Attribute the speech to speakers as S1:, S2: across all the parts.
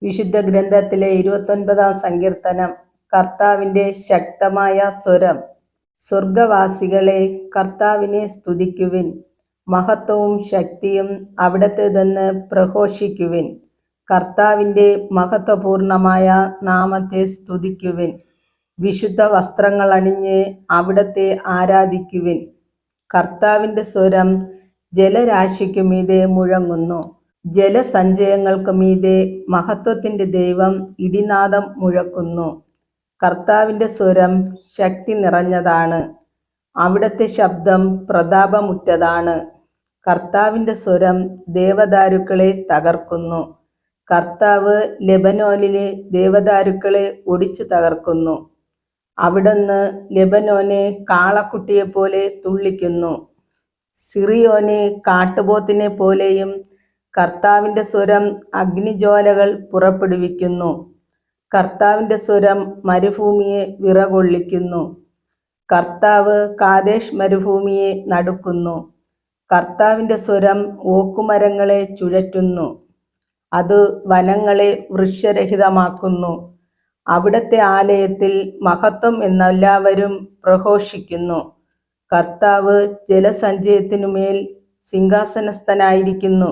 S1: വിശുദ്ധ ഗ്രന്ഥത്തിലെ 29-ാം സങ്കീർത്തനം. കർത്താവിന്റെ ശക്തമായ സ്വരം. സ്വർഗവാസികളെ, കർത്താവിനെ സ്തുതിക്കുവിൻ. മഹത്വവും ശക്തിയും അവിടുത്തേതെന്ന് പ്രഘോഷിക്കുവിൻ. കർത്താവിന്റെ മഹത്വപൂർണമായ നാമത്തെ സ്തുതിക്കുവിൻ. വിശുദ്ധ വസ്ത്രങ്ങൾ അണിഞ്ഞ് അവിടുത്തെ ആരാധിക്കുവിൻ. കർത്താവിന്റെ സ്വരം ജലരാശിക്കു മീതെ മുഴങ്ങുന്നു. ജലസഞ്ചയങ്ങൾക്ക് മീതെ മഹത്വത്തിന്റെ ദൈവം ഇടിനാദം മുഴക്കുന്നു. കർത്താവിന്റെ സ്വരം ശക്തി നിറഞ്ഞതാണ്. അവിടുത്തെ ശബ്ദം പ്രതാപമുറ്റതാണ്. കർത്താവിന്റെ സ്വരം ദേവദാരുക്കളെ തകർക്കുന്നു. കർത്താവ് ലെബനോനിലെ ദേവദാരുക്കളെ ഒടിച്ചു തകർക്കുന്നു. അവിടുന്ന് ലെബനോനെ കാളക്കുട്ടിയെപ്പോലെ തുള്ളിക്കുന്നു, സിറിയോനെ കാട്ടുപോത്തിനെ പോലെയും. കർത്താവിന്റെ സ്വരം അഗ്നിജ്വാലകൾ പുറപ്പെടുവിക്കുന്നു. കർത്താവിന്റെ സ്വരം മരുഭൂമിയെ വിറകൊള്ളിക്കുന്നു. കർത്താവ് കാദേശ് മരുഭൂമിയെ നടുക്കുന്നു. കർത്താവിന്റെ സ്വരം ഓക്കുമരങ്ങളെ ചുഴറ്റുന്നു. അത് വനങ്ങളെ വൃക്ഷരഹിതമാക്കുന്നു. അവിടുത്തെ ആലയത്തിൽ മഹത്വം എന്നെല്ലാവരും പ്രഘോഷിക്കുന്നു. കർത്താവ് ജലസഞ്ചയത്തിനുമേൽ സിംഹാസനസ്ഥനായിരിക്കുന്നു.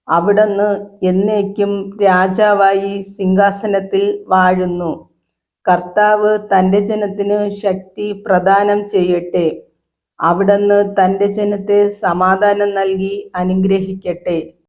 S1: അവിടുന്ന് എന്നേക്കും രാജാവായി സിംഹാസനത്തിൽ വാഴുന്നു. കർത്താവ് തൻ്റെ ജനത്തിന് ശക്തി പ്രദാനം ചെയ്യട്ടെ. അവിടുന്ന് തൻ്റെ ജനത്തെ സമാധാനം നൽകി അനുഗ്രഹിക്കട്ടെ.